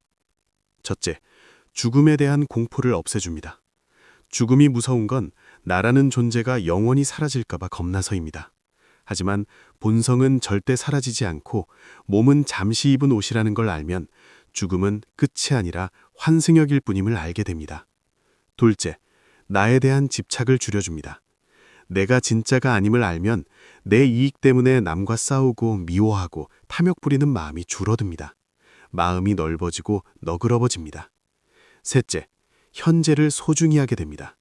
첫째, 죽음에 대한 공포를 없애줍니다. 죽음이 무서운 건 나라는 존재가 영원히 사라질까봐 겁나서입니다. 하지만 본성은 절대 사라지지 않고 몸은 잠시 입은 옷이라는 걸 알면 죽음은 끝이 아니라 환승역일 뿐임을 알게 됩니다. 둘째, 나에 대한 집착을 줄여줍니다. 내가 진짜가 아님을 알면 내 이익 때문에 남과 싸우고 미워하고 탐욕 부리는 마음이 줄어듭니다. 마음이 넓어지고 너그러워집니다. 셋째, 현재를 소중히 하게 됩니다.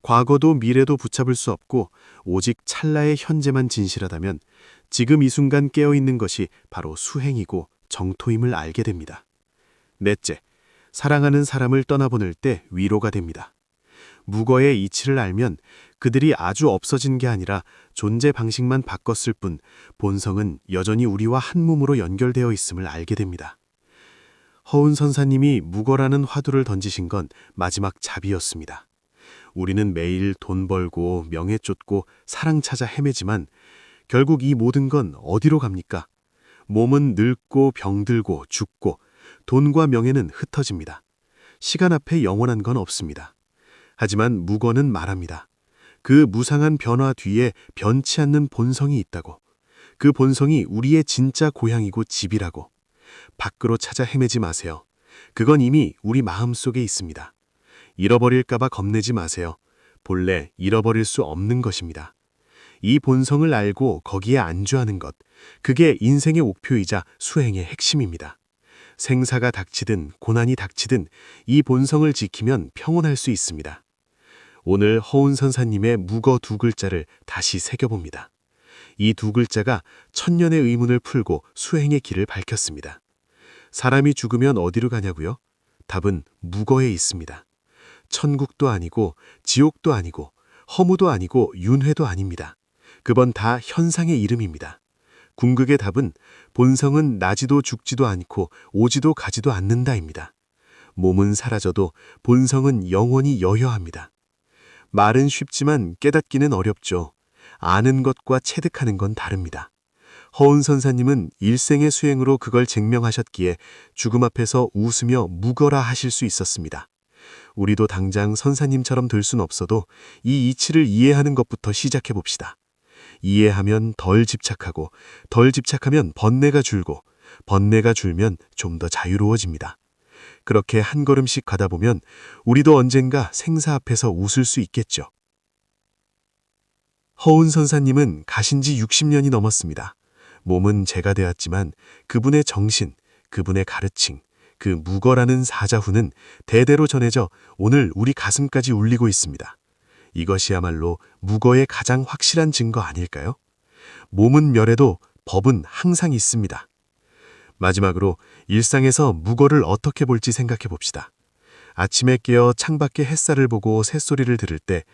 과거도 미래도 붙잡을 수 없고 오직 찰나의 현재만 진실하다면 지금 이 순간 깨어있는 것이 바로 수행이고 정토임을 알게 됩니다. 넷째, 사랑하는 사람을 떠나보낼 때 위로가 됩니다. 묵어의 이치를 알면 그들이 아주 없어진 게 아니라 존재 방식만 바꿨을 뿐 본성은 여전히 우리와 한 몸으로 연결되어 있음을 알게 됩니다. 허운 선사님이 묵어라는 화두를 던지신 건 마지막 잡이었습니다. 우리는 매일 돈 벌고 명예 쫓고 사랑 찾아 헤매지만 결국 이 모든 건 어디로 갑니까? 몸은 늙고 병들고 죽고 돈과 명예는 흩어집니다. 시간 앞에 영원한 건 없습니다. 하지만 묵어는 말합니다. 그 무상한 변화 뒤에 변치 않는 본성이 있다고. 그 본성이 우리의 진짜 고향이고 집이라고. 밖으로 찾아 헤매지 마세요. 그건 이미 우리 마음속에 있습니다. 잃어버릴까봐 겁내지 마세요. 본래 잃어버릴 수 없는 것입니다. 이 본성을 알고 거기에 안주하는 것, 그게 인생의 목표이자 수행의 핵심입니다. 생사가 닥치든 고난이 닥치든 이 본성을 지키면 평온할 수 있습니다. 오늘 허운 선사님의 묵어 두 글자를 다시 새겨봅니다. 이 두 글자가 천년의 의문을 풀고 수행의 길을 밝혔습니다. 사람이 죽으면 어디로 가냐고요? 답은 묵어에 있습니다. 천국도 아니고 지옥도 아니고 허무도 아니고 윤회도 아닙니다. 그건 다 현상의 이름입니다. 궁극의 답은 본성은 나지도 죽지도 않고 오지도 가지도 않는다입니다. 몸은 사라져도 본성은 영원히 여여합니다. 말은 쉽지만 깨닫기는 어렵죠. 아는 것과 체득하는 건 다릅니다. 허운 선사님은 일생의 수행으로 그걸 증명하셨기에 죽음 앞에서 웃으며 묵어라 하실 수 있었습니다. 우리도 당장 선사님처럼 될 순 없어도 이 이치를 이해하는 것부터 시작해 봅시다. 이해하면 덜 집착하고 덜 집착하면 번뇌가 줄고 번뇌가 줄면 좀 더 자유로워집니다. 그렇게 한 걸음씩 가다 보면 우리도 언젠가 생사 앞에서 웃을 수 있겠죠. 허운 선사님은 가신 지 60년이 넘었습니다. 몸은 제가 되었지만 그분의 정신, 그분의 가르침, 그 무거라는 사자후는 대대로 전해져 오늘 우리 가슴까지 울리고 있습니다. 이것이야말로 무거의 가장 확실한 증거 아닐까요? 몸은 멸해도 법은 항상 있습니다. 마지막으로 일상에서 무거를 어떻게 볼지 생각해 봅시다. 아침에 깨어 창밖의 햇살을 보고 새소리를 들을 때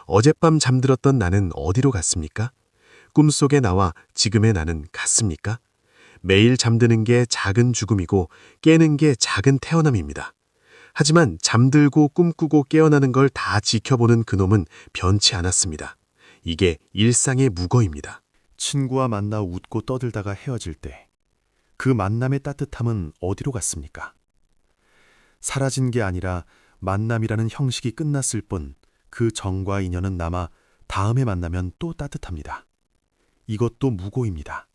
어젯밤 잠들었던 나는 어디로 갔습니까? 꿈속의 나와 지금의 나는 같습니까? 매일 잠드는 게 작은 죽음이고 깨는 게 작은 태어남입니다. 하지만 잠들고 꿈꾸고 깨어나는 걸 다 지켜보는 그놈은 변치 않았습니다. 이게 일상의 무거입니다. 친구와 만나 웃고 떠들다가 헤어질 때 그 만남의 따뜻함은 어디로 갔습니까? 사라진 게 아니라 만남이라는 형식이 끝났을 뿐 그 정과 인연은 남아 다음에 만나면 또 따뜻합니다. 이것도 무고입니다.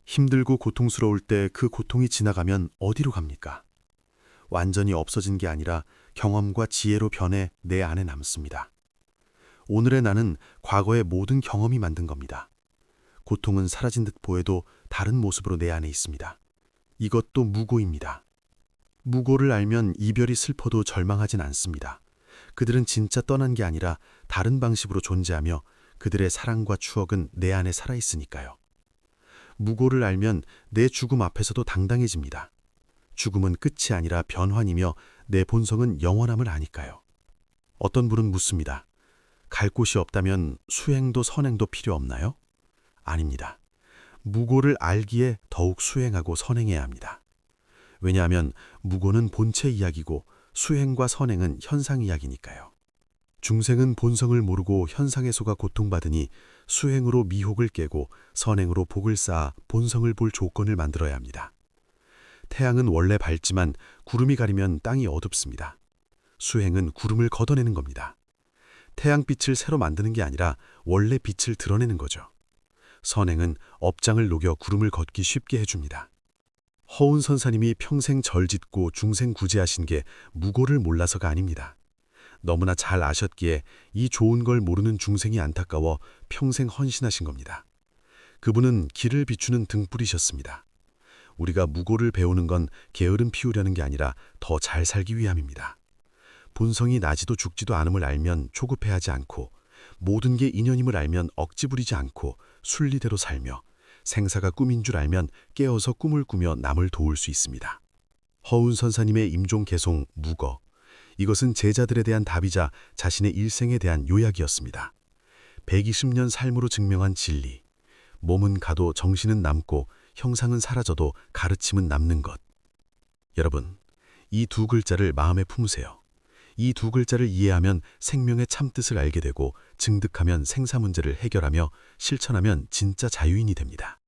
힘들고 고통스러울 때 그 고통이 지나가면 어디로 갑니까? 완전히 없어진 게 아니라 경험과 지혜로 변해 내 안에 남습니다. 오늘의 나는 과거의 모든 경험이 만든 겁니다. 고통은 사라진 듯 보여도 다른 모습으로 내 안에 있습니다. 이것도 무고입니다. 무고를 알면 이별이 슬퍼도 절망하진 않습니다. 그들은 진짜 떠난 게 아니라 다른 방식으로 존재하며 그들의 사랑과 추억은 내 안에 살아있으니까요. 무고를 알면 내 죽음 앞에서도 당당해집니다. 죽음은 끝이 아니라 변환이며 내 본성은 영원함을 아니까요. 어떤 분은 묻습니다. 갈 곳이 없다면 수행도 선행도 필요 없나요? 아닙니다. 무고를 알기에 더욱 수행하고 선행해야 합니다. 왜냐하면 무고는 본체 이야기고 수행과 선행은 현상 이야기니까요. 중생은 본성을 모르고 현상에 속아 고통받으니 수행으로 미혹을 깨고 선행으로 복을 쌓아 본성을 볼 조건을 만들어야 합니다. 태양은 원래 밝지만 구름이 가리면 땅이 어둡습니다. 수행은 구름을 걷어내는 겁니다. 태양빛을 새로 만드는 게 아니라 원래 빛을 드러내는 거죠. 선행은 업장을 녹여 구름을 걷기 쉽게 해줍니다. 허운 선사님이 평생 절 짓고 중생 구제하신 게 무고를 몰라서가 아닙니다. 너무나 잘 아셨기에 이 좋은 걸 모르는 중생이 안타까워 평생 헌신하신 겁니다. 그분은 길을 비추는 등불이셨습니다. 우리가 무고를 배우는 건 게으름 피우려는 게 아니라 더 잘 살기 위함입니다. 본성이 나지도 죽지도 않음을 알면 조급해하지 않고 모든 게 인연임을 알면 억지 부리지 않고 순리대로 살며 생사가 꿈인 줄 알면 깨어서 꿈을 꾸며 남을 도울 수 있습니다. 허운 선사님의 임종 개송 무거. 이것은 제자들에 대한 답이자 자신의 일생에 대한 요약이었습니다. 120년 삶으로 증명한 진리. 몸은 가도 정신은 남고 형상은 사라져도 가르침은 남는 것. 여러분, 이 두 글자를 마음에 품으세요. 이 두 글자를 이해하면 생명의 참뜻을 알게 되고 증득하면 생사 문제를 해결하며 실천하면 진짜 자유인이 됩니다.